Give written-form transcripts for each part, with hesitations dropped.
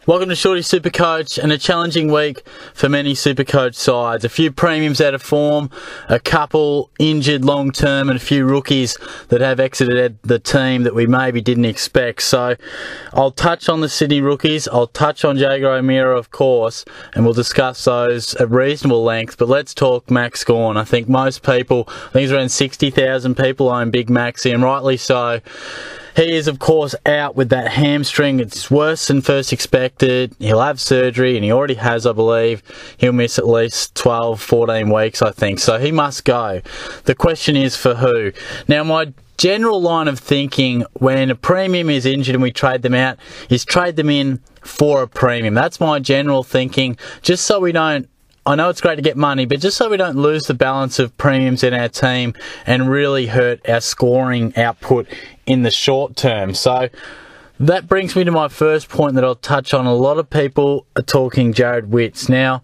Welcome to Shorty SuperCoach, and a challenging week for many SuperCoach sides. A few premiums out of form, a couple injured long term, and a few rookies that have exited the team that we maybe didn't expect. So I'll touch on the Sydney rookies, I'll touch on Jaeger O'Meara of course, and we'll discuss those at reasonable length. But let's talk Max Gawn. I think most people, I think it's around 60,000 people own Big Maxi, and rightly so. He is, of course, out with that hamstring. It's worse than first expected. He'll have surgery, and he already has, I believe. He'll miss at least 12, 14 weeks, I think. So he must go. The question is for who? Now, my general line of thinking when a premium is injured and we trade them out is trade them in for a premium. That's my general thinking, just so we don't, I know it's great to get money, but just so we don't lose the balance of premiums in our team and really hurt our scoring output in the short term. So that brings me to my first point that I'll touch on. A lot of people are talking Jarrod Witts. Now,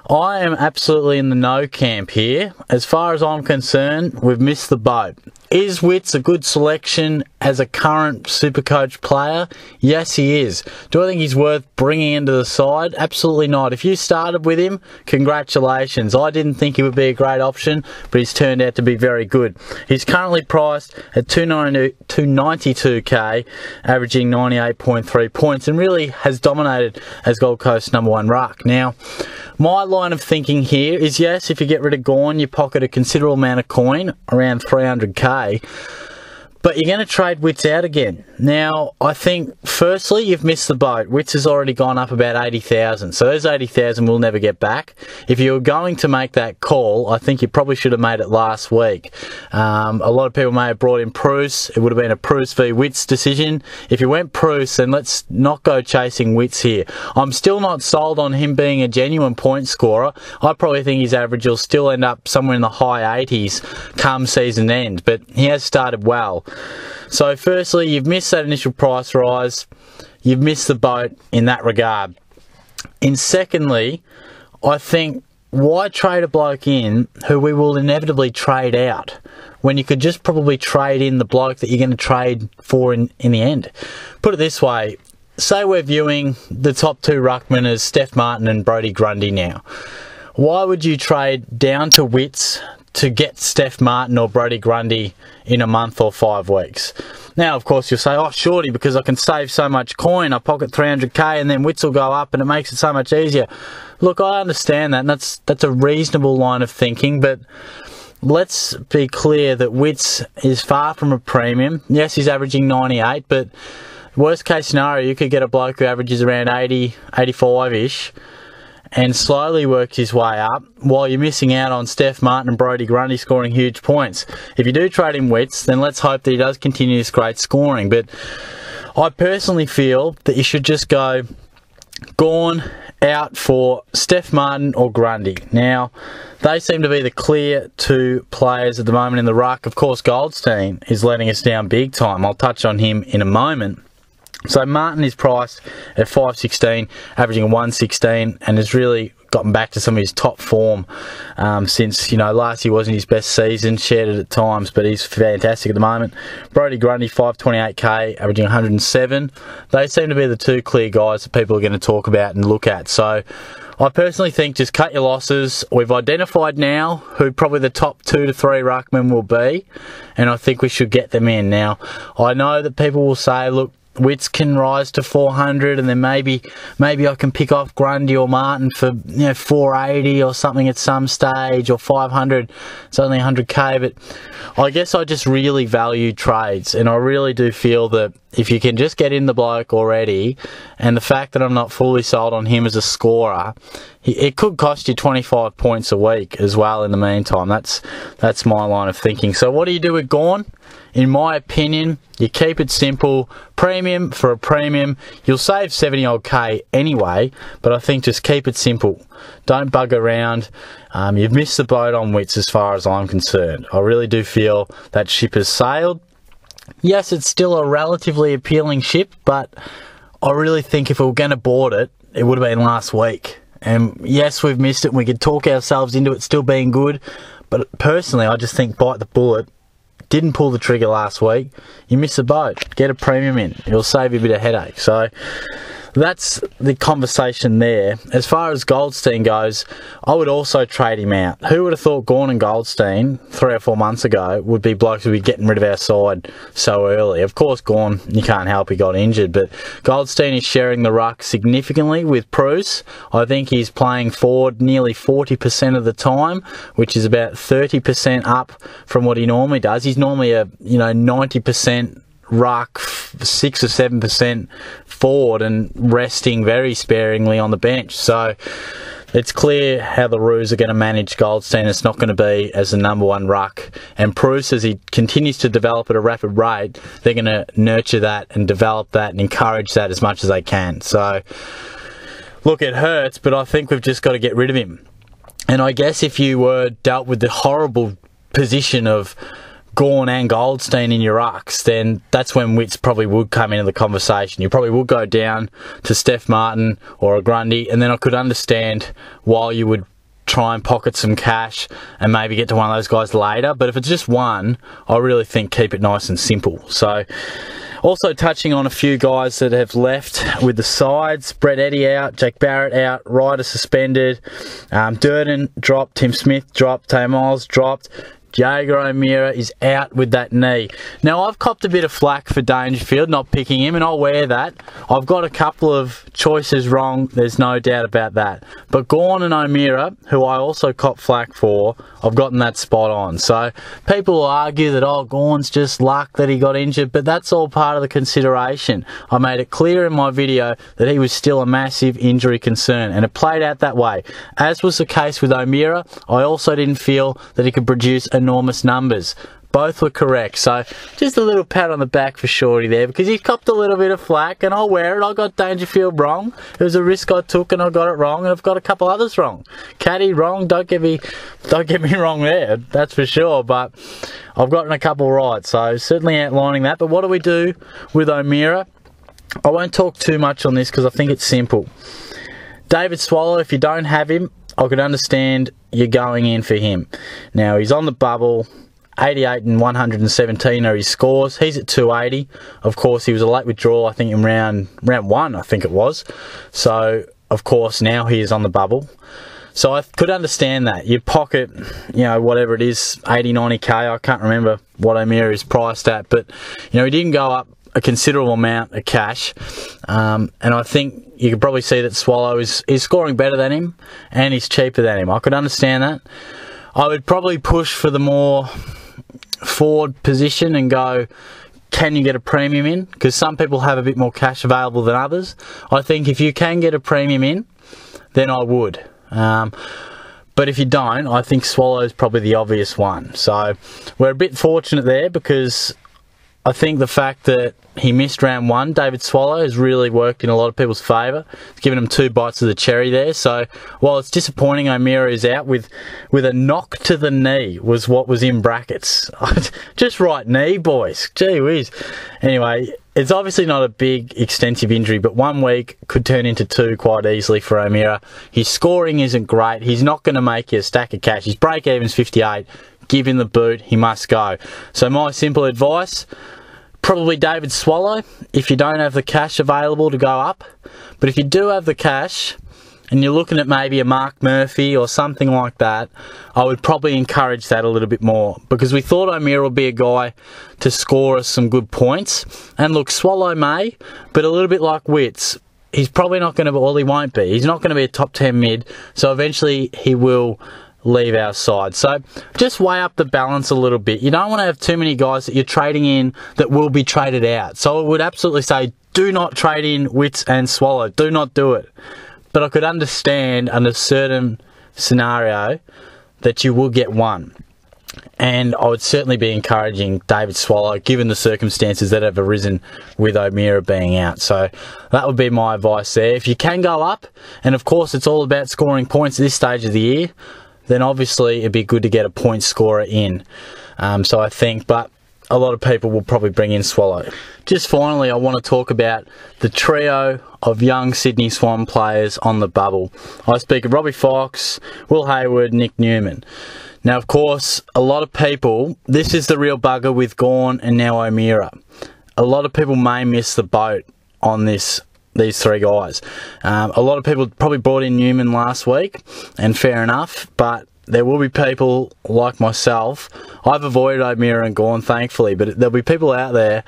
I am absolutely in the no camp here. As far as I'm concerned, we've missed the boat. Is Witts a good selection as a current SuperCoach player? Yes, he is. Do I think he's worth bringing into the side? Absolutely not. If you started with him, congratulations. I didn't think he would be a great option, but he's turned out to be very good. He's currently priced at 292k, averaging 98.3 points, and really has dominated as Gold Coast's #1 ruck. Now, my line of thinking here is, yes, if you get rid of Gawn, you pocket a considerable amount of coin, around 300k. But you're going to trade Witts out again. Now, I think, firstly, you've missed the boat. Witts has already gone up about 80,000. So those 80,000 we'll never get back. If you were going to make that call, I think you probably should have made it last week. A lot of people may have brought in Bruce. It would have been a Bruce v Witts decision. If you went Bruce, then let's not go chasing Witts here. I'm still not sold on him being a genuine point scorer. I probably think his average will still end up somewhere in the high 80s come season end. But he has started well. So firstly, you've missed that initial price rise. You've missed the boat in that regard. And secondly, I think, why trade a bloke in who we will inevitably trade out when you could just probably trade in the bloke that you're going to trade for in the end? Put it this way. Say we're viewing the top two ruckmen as Steph Martin and Brodie Grundy now. Why would you trade down to Witts to get Steph Martin or Brodie Grundy in a month or 5 weeks? Now, of course, you'll say, oh, shorty, because I can save so much coin, I pocket 300k and then Witts will go up and it makes it so much easier. Look, I understand that, and that's a reasonable line of thinking, but let's be clear that Witts is far from a premium. Yes, he's averaging 98, but worst case scenario, you could get a bloke who averages around 80, 85-ish, and slowly works his way up while you're missing out on Steph Martin and Brodie Grundy scoring huge points. If you do trade in Witts, then let's hope that he does continue this great scoring. But I personally feel that you should just go Gawn out for Steph Martin or Grundy. Now, they seem to be the clear two players at the moment in the ruck. Of course, Goldstein is letting us down big time. I'll touch on him in a moment. So Martin is priced at 516, averaging a 116, and has really gotten back to some of his top form since, last year wasn't his best season, shared it at times, but he's fantastic at the moment. Brodie Grundy, 528k, averaging 107. They seem to be the two clear guys that people are going to talk about and look at. So I personally think just cut your losses. We've identified now who probably the top 2 to 3 ruckmen will be, and I think we should get them in. Now, I know that people will say, look, Witts can rise to 400, and then maybe I can pick off Grundy or Martin for 480 or something at some stage, or 500. It's only 100k, but I guess I just really value trades, and I really do feel that if you can just get in the bloke already, and the fact that I'm not fully sold on him as a scorer, it could cost you 25 points a week as well in the meantime. That's my line of thinking. So what do you do with Gawn? In my opinion, you keep it simple. Premium for a premium. You'll save 70 odd K anyway, but I think just keep it simple. Don't bug around. You've missed the boat on Witts as far as I'm concerned. I really do feel that ship has sailed. Yes, it's still a relatively appealing ship, but I really think if we were going to board it, it would have been last week. And yes, we've missed it, and we could talk ourselves into it still being good, but personally, I just think bite the bullet. Didn't pull the trigger last week. You missed the boat. Get a premium in. It'll save you a bit of headache. So that's the conversation there. As far as Goldstein goes, I would also trade him out. Who would have thought Gawn and Goldstein 3 or 4 months ago would be blokes who would be getting rid of our side so early? Of course, Gawn, you can't help he got injured, but Goldstein is sharing the ruck significantly with Bruce. I think he's playing forward nearly 40% of the time, which is about 30% up from what he normally does. He's normally a 90% ruck, 6 or 7% forward, and resting very sparingly on the bench. So it's clear how the Roos are going to manage Goldstein. It's not going to be as the number 1 ruck. And Bruce, as he continues to develop at a rapid rate, they're going to nurture that and develop that and encourage that as much as they can. So, look, it hurts, but I think we've just got to get rid of him. And I guess if you were dealt with the horrible position of Gawn and Goldstein in your rucks, then that's when Witts probably would come into the conversation. You probably would go down to Steph Martin or a Grundy, and then I could understand why you would try and pocket some cash and maybe get to one of those guys later. But if it's just one, I really think keep it nice and simple. So, also touching on a few guys that have left with the sides. Brett Eddy out, Jake Barrett out, Ryder suspended, Durden dropped, Tim Smith dropped, Tay Miles dropped. Jaeger O'Meara is out with that knee. Now, I've copped a bit of flack for Dangerfield not picking him, and I'll wear that. I've got a couple of choices wrong, there's no doubt about that. But Gawn and O'Meara, who I also cop flack for, I've gotten that spot on. So people will argue that, oh, Gawn's just luck that he got injured, but that's all part of the consideration. I made it clear in my video that he was still a massive injury concern, and it played out that way. As was the case with O'Meara, I also didn't feel that he could produce enormous numbers. Both were correct. So just a little pat on the back for Shorty there, because he copped a little bit of flack, and I'll wear it. I got Dangerfield wrong. It was a risk I took, and I got it wrong, and I've got a couple others wrong. Caddy wrong. Don't get me wrong there. That's for sure. But I've gotten a couple right. So certainly outlining that. But what do we do with O'Meara? I won't talk too much on this because I think it's simple. David Swallow, if you don't have him, I could understand you're going in for him. Now, he's on the bubble. 88 and 117 are his scores. He's at 280. Of course, he was a late withdrawal, I think, in round 1, I think it was. So, of course, now he is on the bubble. So I could understand that. You pocket, whatever it is, 80, 90k. I can't remember what O'Meara is priced at. But, he didn't go up a considerable amount of cash. And I think you could probably see that Swallow is scoring better than him, and he's cheaper than him. I could understand that. I would probably push for the more forward position and go, can you get a premium in? Because some people have a bit more cash available than others. I think if you can get a premium in, then I would. But if you don't, I think Swallow is probably the obvious one. So we're a bit fortunate there, because I think the fact that he missed round 1, David Swallow, has really worked in a lot of people's favour. It's given him 2 bites of the cherry there. So while it's disappointing O'Meara is out with a knock to the knee, was what was in brackets. Just right knee, boys. Gee whiz. Anyway, it's obviously not a big, extensive injury, but 1 week could turn into 2 quite easily for O'Meara. His scoring isn't great. He's not going to make you a stack of cash. His break-even's 58. Give him the boot. He must go. So my simple advice, probably David Swallow if you don't have the cash available to go up. But if you do have the cash and you're looking at maybe a Mark Murphy or something like that, I would probably encourage that a little bit more, because we thought O'Meara would be a guy to score us some good points. And look, Swallow may, but a little bit like Witts, he's probably not going to, well, he won't be. He's not going to be a top 10 mid, so eventually he will leave our side. So just weigh up the balance a little bit. You don't want to have too many guys that you're trading in that will be traded out. So I would absolutely say do not trade in Witts and Swallow. Do not do it. But I could understand under a certain scenario that you will get one. And I would certainly be encouraging David Swallow, given the circumstances that have arisen with O'Meara being out. So that would be my advice there. If you can go up, and of course it's all about scoring points at this stage of the year, then obviously it'd be good to get a point scorer in. So I think, but a lot of people will probably bring in Swallow. Just finally, I want to talk about the trio of young Sydney Swan players on the bubble. I speak of Robbie Fox, Will Hayward, Nick Newman. Now, of course, a lot of people, this is the real bugger with Gawn and now O'Meara. A lot of people may miss the boat on this these three guys. A lot of people probably brought in Newman last week, and fair enough, but there will be people like myself. I've avoided O'Meara and Gawn, thankfully, but there'll be people out there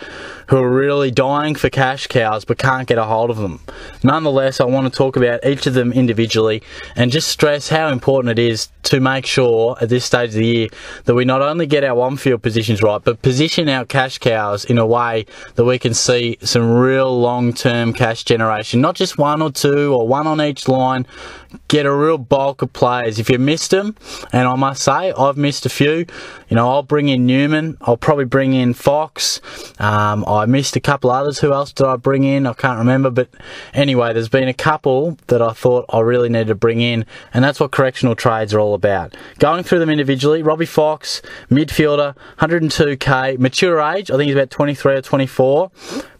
who are really dying for cash cows but can't get a hold of them. Nonetheless, I want to talk about each of them individually and just stress how important it is to make sure at this stage of the year that we not only get our on-field positions right, but position our cash cows in a way that we can see some real long-term cash generation, not just one or two or one on each line. Get a real bulk of players. If you missed them, and I must say I've missed a few, you know, I'll bring in Newman, I'll probably bring in Fox, I missed a couple others. Who else did I bring in? I can't remember, but anyway, there's been a couple that I thought I really needed to bring in, and that's what correctional trades are all about. Going through them individually, Robbie Fox, midfielder, 102k, mature age, I think he's about 23 or 24,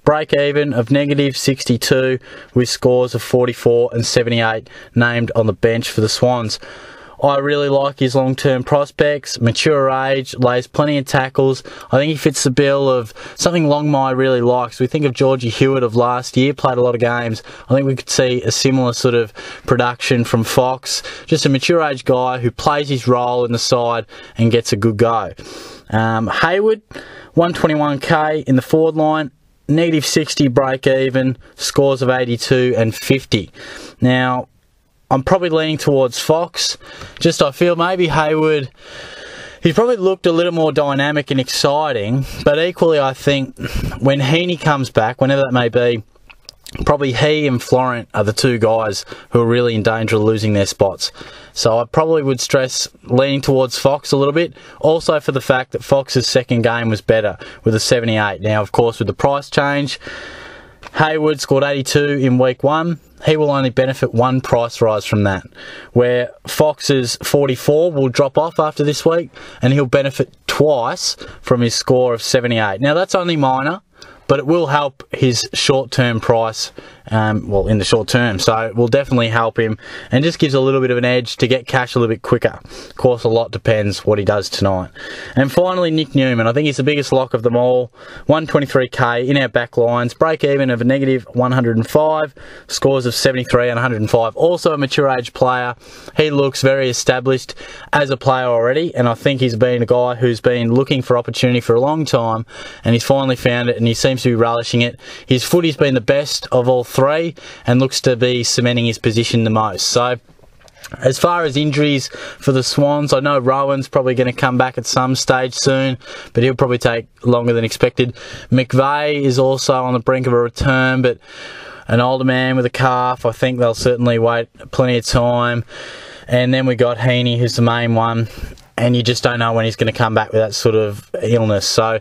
break even of -62 with scores of 44 and 78 named on the bench for the Swans. I really like his long-term prospects, mature age, lays plenty of tackles. I think he fits the bill of something Longmire really likes. We think of Georgie Hewitt of last year, played a lot of games. I think we could see a similar sort of production from Fox. Just a mature age guy who plays his role in the side and gets a good go. Hayward, 121k in the forward line. -60 break even, scores of 82 and 50. Now, I'm probably leaning towards Fox. Just I feel maybe Hayward, he's probably looked a little more dynamic and exciting, but equally I think when Heaney comes back, whenever that may be, probably he and Florent are the two guys who are really in danger of losing their spots. So I probably would stress leaning towards Fox a little bit. Also for the fact that Fox's second game was better with a 78. Now, of course, with the price change, Hayward scored 82 in week 1. He will only benefit one price rise from that, where Fox's 44 will drop off after this week, and he'll benefit twice from his score of 78. Now, that's only minor, but it will help his short-term price, well, in the short term. So it will definitely help him and just gives a little bit of an edge to get cash a little bit quicker. Of course, a lot depends what he does tonight. And finally, Nick Newman. I think he's the biggest lock of them all. 123k in our back lines. Break even of a -105. Scores of 73 and 105. Also a mature age player. He looks very established as a player already, and I think he's been a guy who's been looking for opportunity for a long time, and he's finally found it, and he seems to be relishing it. His footy's been the best of all three and looks to be cementing his position the most. So as far as injuries for the Swans, I know Rowan's probably going to come back at some stage soon, but he'll probably take longer than expected. McVeigh is also on the brink of a return, but an older man with a calf, I think they'll certainly wait plenty of time. And then we got Heaney, who's the main one, and you just don't know when he's going to come back with that sort of illness. So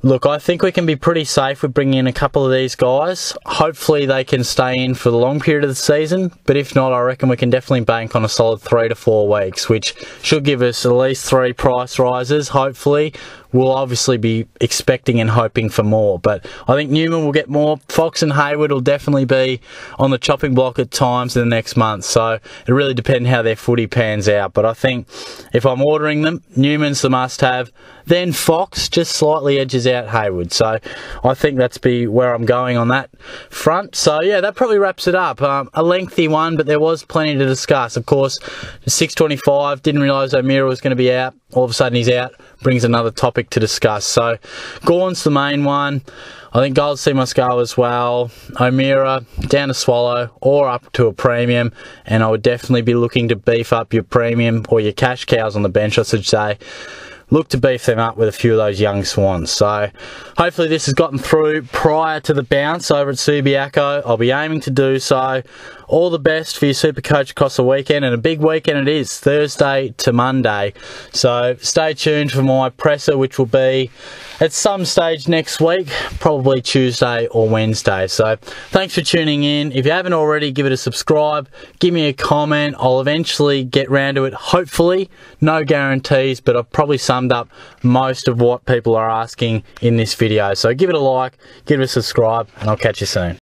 look, I think we can be pretty safe with bringing in a couple of these guys. Hopefully they can stay in for the long period of the season, but if not, I reckon we can definitely bank on a solid 3 to 4 weeks, which should give us at least 3 price rises, hopefully. We'll obviously be expecting and hoping for more, but I think Newman will get more. Fox and Hayward will definitely be on the chopping block at times in the next month, so it really depends how their footy pans out. But I think if I'm ordering them, Newman's the must-have, then Fox just slightly edges out Hayward. So I think that's be where I'm going on that front. So yeah, that probably wraps it up. A lengthy one, but there was plenty to discuss. Of course, 6:25, didn't realise O'Meara was going to be out. All of a sudden he's out, brings another topic to discuss. So Gawn's the main one. I think Goldstein must go as well. O'Meara down to swallow or up to a premium, and I would definitely be looking to beef up your premium or your cash cows on the bench, I should say. Look to beef them up with a few of those young Swans. So hopefully this has gotten through prior to the bounce over at Subiaco. I'll be aiming to do so. All the best for your SuperCoach across the weekend, and a big weekend it is, Thursday to Monday. So stay tuned for my presser, which will be at some stage next week, probably Tuesday or Wednesday. So thanks for tuning in. If you haven't already, give it a subscribe, give me a comment. I'll eventually get round to it, hopefully. No guarantees, but I've probably summed up most of what people are asking in this video. So give it a like, give it a subscribe, and I'll catch you soon.